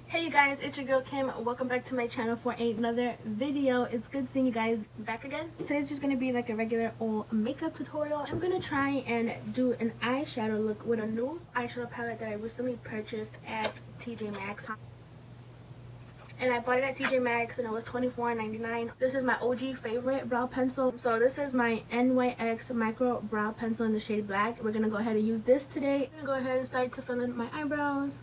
Hey you guys, it's your girl Kim. Welcome back to my channel for another video. It's good seeing you guys back again. Today's just gonna be like a regular old makeup tutorial. I'm gonna try and do an eyeshadow look with a new eyeshadow palette that I recently purchased at TJ Maxx. And I bought it at TJ Maxx and it was $24.99. This is my OG favorite brow pencil. So this is my NYX micro brow pencil in the shade black. We're gonna go ahead and use this today. I'm gonna go ahead and start to fill in my eyebrows.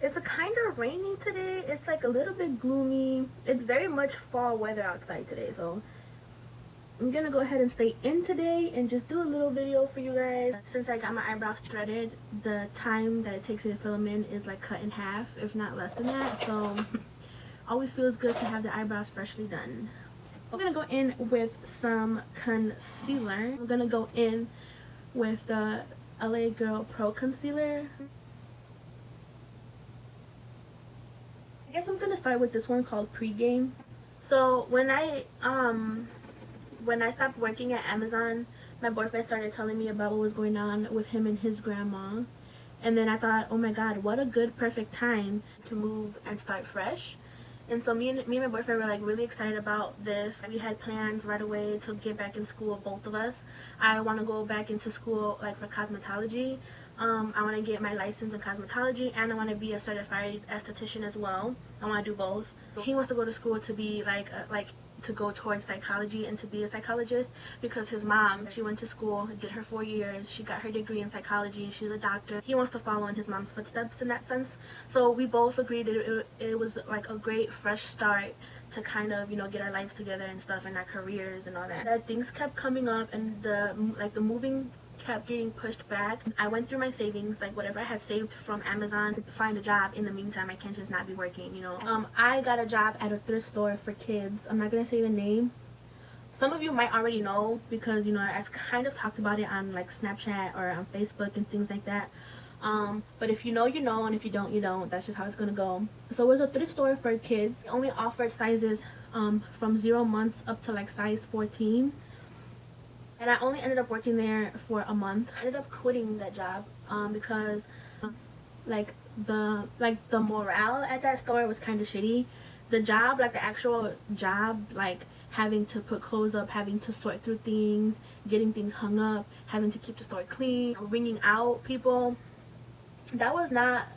It's a kind of rainy today. It's like a little bit gloomy. It's very much fall weather outside today, so I'm gonna go ahead and stay in today and just do a little video for you guys. Since I got my eyebrows threaded, the time that it takes me to fill them in is like cut in half, if not less than that. So always feels good to have the eyebrows freshly done. I'm gonna go in with some concealer. I'm gonna go in with the LA Girl Pro Concealer. I guess I'm gonna start with this one called Pregame. So when I stopped working at Amazon, my boyfriend started telling me about what was going on with him and his grandma, and then I thought, oh my god, what a good perfect time to move and start fresh. And so me and my boyfriend were like really excited about this. We had plans right away to get back in school, both of us. I want to go back into school like for cosmetology. I want to get my license in cosmetology, and I want to be a certified esthetician as well. I want to do both. He wants to go to school to be to go towards psychology and to be a psychologist, because his mom, she went to school, did her 4 years, she got her degree in psychology, she's a doctor. He wants to follow in his mom's footsteps in that sense. So we both agreed that it was like a great fresh start to kind of, you know, get our lives together and stuff, and our careers and all that. Things kept coming up, and the moving kept getting pushed back. I went through my savings, like whatever I had saved from Amazon, to find a job in the meantime. I can't just not be working, you know. I got a job at a thrift store for kids. I'm not gonna say the name. Some of you might already know, because you know I've kind of talked about it on like Snapchat or on Facebook and things like that. But if you know, you know, and if you don't, you don't. That's just how it's gonna go. So it was a thrift store for kids. They only offered sizes from 0 months up to like size 14. And I only ended up working there for a month. I ended up quitting that job because like the morale at that store was kind of shitty. The job, like the actual job, like having to put clothes up, having to sort through things, getting things hung up, having to keep the store clean, ringing out people, that was not,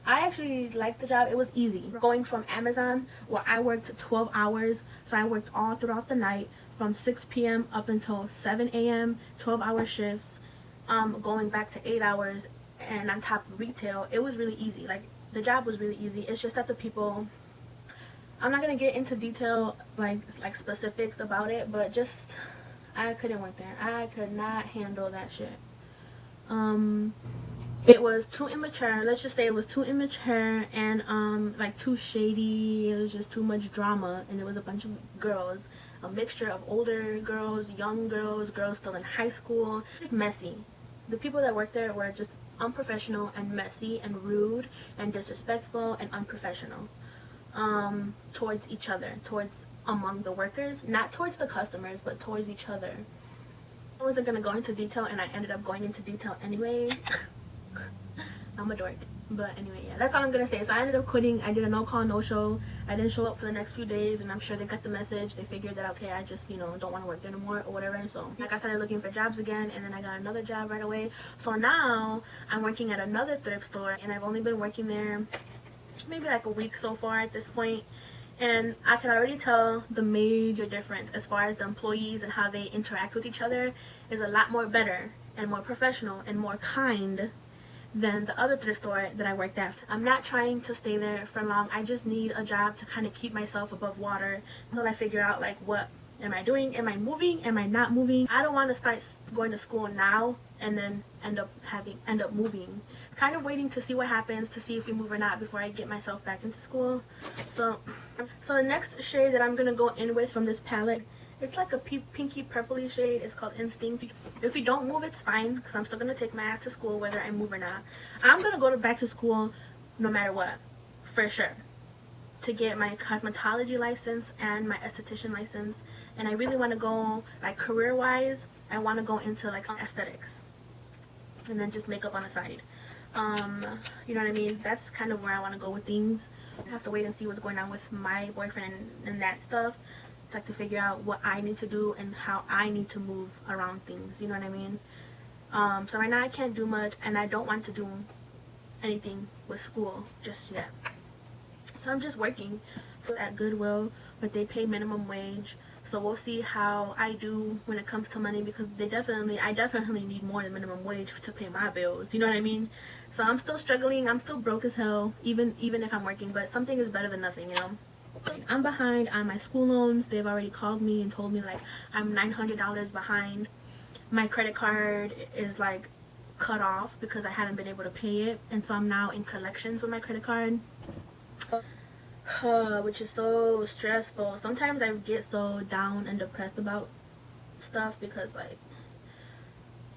I actually liked the job. It was easy. Going from Amazon, where I worked 12 hours, so I worked all throughout the night from 6 p.m. up until 7 a.m., 12-hour shifts, going back to 8 hours, and on top of retail, it was really easy. Like, the job was really easy. It's just that the people, I'm not going to get into detail, like specifics about it, but just, I couldn't work there. I could not handle that shit. It was too immature. Let's just say it was too immature and like too shady. It was just too much drama, and it was a bunch of girls, a mixture of older girls, young girls, girls still in high school. It's messy. The people that worked there were just unprofessional and messy and rude and disrespectful and unprofessional towards each other, towards among the workers, not towards the customers, but towards each other. I wasn't gonna go into detail, and I ended up going into detail anyway. I'm a dork. But anyway, yeah, that's all I'm gonna say. So I ended up quitting. I did a no-call, no-show. I didn't show up for the next few days, and I'm sure they got the message. They figured that, okay, I just, you know, don't want to work there anymore or whatever. So like, I started looking for jobs again, and then I got another job right away. So now I'm working at another thrift store, and I've only been working there maybe like a week so far at this point. And I can already tell the major difference as far as the employees and how they interact with each other is a lot more better and more professional and more kind than the other thrift store that I worked at. I'm not trying to stay there for long. I just need a job to kind of keep myself above water until I figure out, like, what am I doing? Am I moving? Am I not moving? I don't want to start going to school now and then end up moving. Kind of waiting to see what happens, to see if we move or not before I get myself back into school. So the next shade that I'm gonna go in with from this palette, it's like a pinky purpley shade. It's called Instinct. If we don't move, it's fine, because I'm still going to take my ass to school whether I move or not. I'm going to go back to school no matter what, for sure, to get my cosmetology license and my esthetician license. And I really want to go, like, career-wise, I want to go into, like, aesthetics. And then just makeup on the side. You know what I mean? That's kind of where I want to go with things. I have to wait and see what's going on with my boyfriend and that stuff. It's like to figure out what I need to do and how I need to move around things. You know what I mean? So right now I can't do much, and I don't want to do anything with school just yet. So I'm just working at Goodwill, but they pay minimum wage. So we'll see how I do when it comes to money, because I definitely need more than minimum wage to pay my bills. You know what I mean? So I'm still struggling. I'm still broke as hell, even if I'm working. But something is better than nothing, you know. I'm behind on my school loans. They've already called me and told me like I'm $900 behind. My credit card is like cut off because I haven't been able to pay it, and so I'm now in collections with my credit card. Which is so stressful. Sometimes I get so down and depressed about stuff because like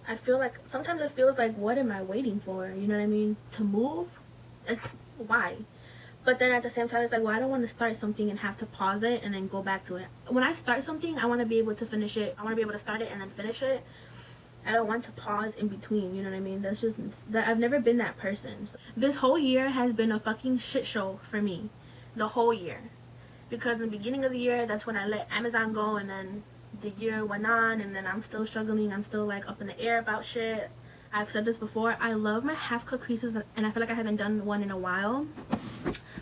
I feel like sometimes it feels like, what am I waiting for? You know what I mean? To move? Why? But then at the same time it's like, well, I don't want to start something and have to pause it and then go back to it. When I start something, I want to be able to finish it. I want to be able to start it and then finish it. I don't want to pause in between, you know what I mean? That's just that. I've never been that person. So this whole year has been a fucking shit show for me. The whole year. Because in the beginning of the year, that's when I let Amazon go, and then the year went on, and then I'm still struggling. I'm still like up in the air about shit. I've said this before, I love my half cut creases, and I feel like I haven't done one in a while.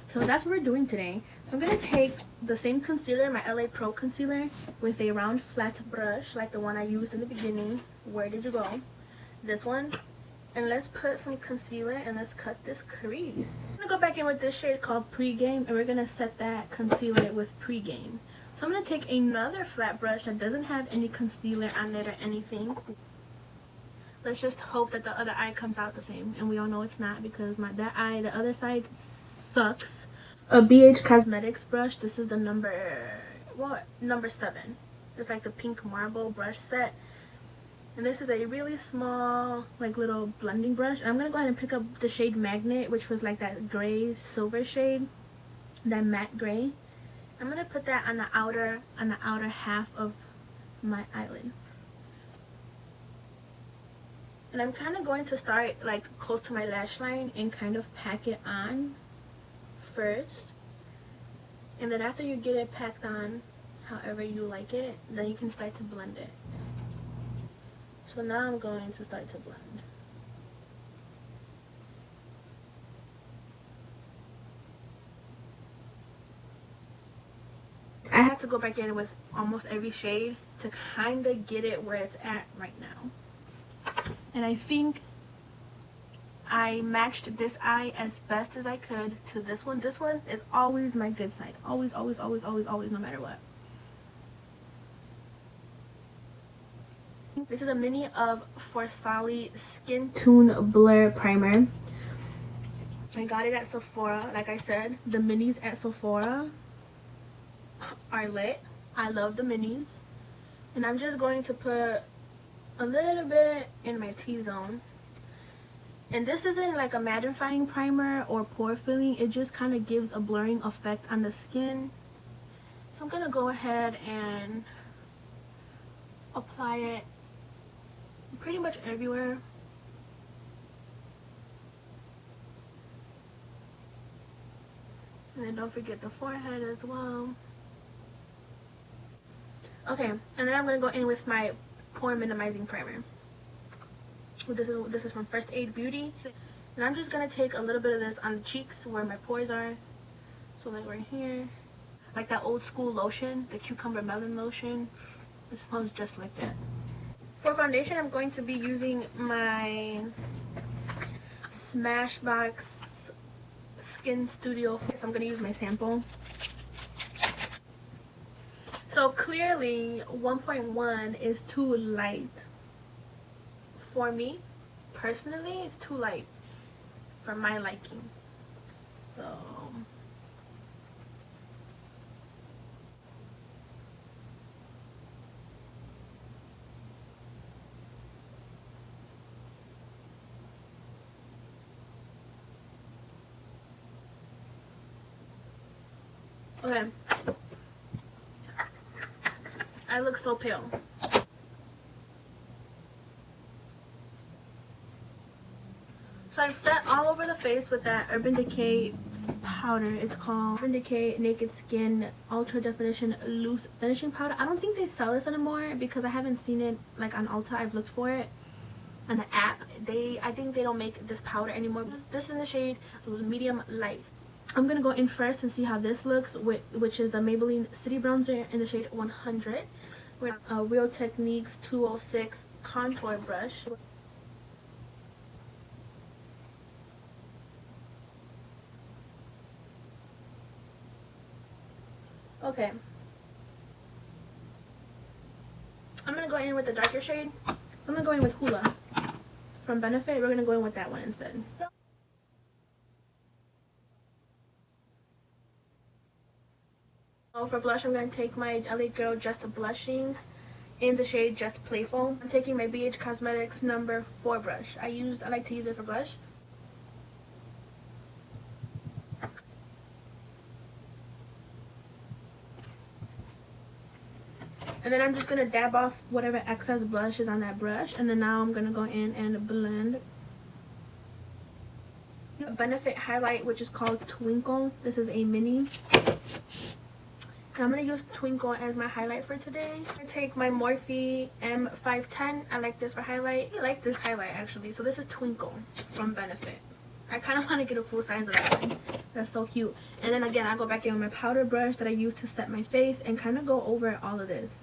So that's what we're doing today. So I'm gonna take the same concealer, my LA Pro concealer, with a round flat brush like the one I used in the beginning. Where did you go? This one. And let's put some concealer and let's cut this crease. I'm gonna go back in with this shade called Pregame, and we're gonna set that concealer with Pregame. So I'm gonna take another flat brush that doesn't have any concealer on it or anything. Let's just hope that the other eye comes out the same, and we all know it's not, because the other side sucks. A BH Cosmetics brush. This is the number 7. It's like the pink marble brush set. And this is a really small, like, little blending brush. And I'm going to go ahead and pick up the shade Magnet, which was like that gray silver shade. That matte gray. I'm going to put that on the outer half of my eyelid. And I'm kind of going to start, like, close to my lash line and kind of pack it on first. And then after you get it packed on, however you like it, then you can start to blend it. So now I'm going to start to blend. I have to go back in with almost every shade to kind of get it where it's at right now. And I think I matched this eye as best as I could to this one. This one is always my good side. Always, always, always, always, always, no matter what. This is a mini of Forsali Skin Tune Blur Primer. I got it at Sephora. Like I said, the minis at Sephora are lit. I love the minis. And I'm just going to put a little bit in my T-zone. And this isn't like a mattifying primer or pore filling. It just kind of gives a blurring effect on the skin. So I'm going to go ahead and apply it pretty much everywhere. And then don't forget the forehead as well. Okay, and then I'm going to go in with my pore minimizing primer. This is from First Aid Beauty. And I'm just going to take a little bit of this on the cheeks where my pores are. So like right here. Like that old school lotion, the cucumber melon lotion. It smells just like that. For foundation, I'm going to be using my Smashbox Skin Studio. So I'm going to use my sample. So clearly 1.1 is too light. For me, personally, it's too light for my liking. So okay. I look so pale. So I've set all over the face with that Urban Decay powder. It's called Urban Decay Naked Skin Ultra Definition Loose Finishing Powder. I don't think they sell this anymore because I haven't seen it like on Ulta. I've looked for it on the app. I think they don't make this powder anymore. This is in the shade Medium Light. I'm gonna go in first and see how this looks, which is the Maybelline City Bronzer in the shade 100 with a Real Techniques 206 contour brush. Okay, I'm gonna go in with the darker shade. I'm gonna go in with Hula from Benefit. We're gonna go in with that one instead. For blush, I'm gonna take my LA Girl Just Blushing in the shade Just Playful. I'm taking my BH Cosmetics number 4 brush. I like to use it for blush. And then I'm just going to dab off whatever excess blush is on that brush. And then now I'm going to go in and blend. A Benefit highlight, which is called Twinkle. This is a mini. And I'm going to use Twinkle as my highlight for today. I'm going to take my Morphe M510. I like this for highlight. I like this highlight actually. So this is Twinkle from Benefit. I kind of want to get a full size of that one. That's so cute. And then again, I go back in with my powder brush that I use to set my face and kind of go over all of this.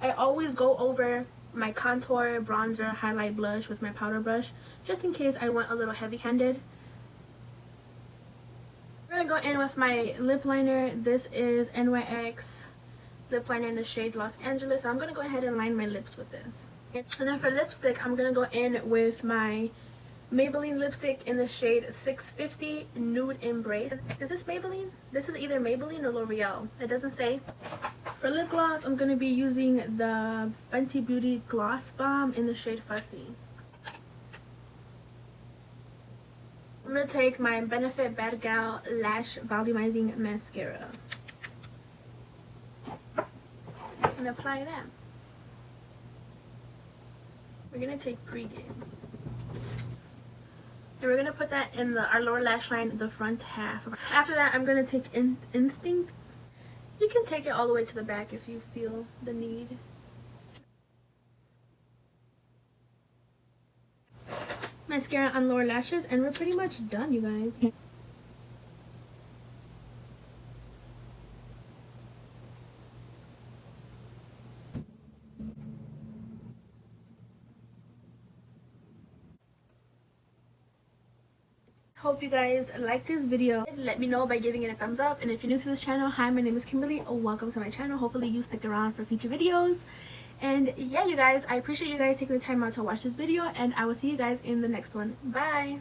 I always go over my contour, bronzer, highlight, blush with my powder brush, just in case I went a little heavy-handed. I'm going to go in with my lip liner. This is NYX lip liner in the shade Los Angeles. So I'm going to go ahead and line my lips with this. And then for lipstick, I'm going to go in with my Maybelline lipstick in the shade 650 Nude Embrace. Is this Maybelline? This is either Maybelline or L'Oreal. It doesn't say. For lip gloss, I'm going to be using the Fenty Beauty Gloss Bomb in the shade Fussy. I'm going to take my Benefit Bad Gal Lash Volumizing Mascara and apply that. We're going to take Pregame. And we're going to put that in our lower lash line, the front half. After that, I'm going to take Instinct. You can take it all the way to the back if you feel the need. Mascara on lower lashes, and we're pretty much done, you guys. Hope you guys like this video. Let me know by giving it a thumbs up, and if you're new to this channel, hi, my name is Kimberly. Welcome to my channel. Hopefully you stick around for future videos. And yeah, you guys, I appreciate you guys taking the time out to watch this video, and I will see you guys in the next one. Bye.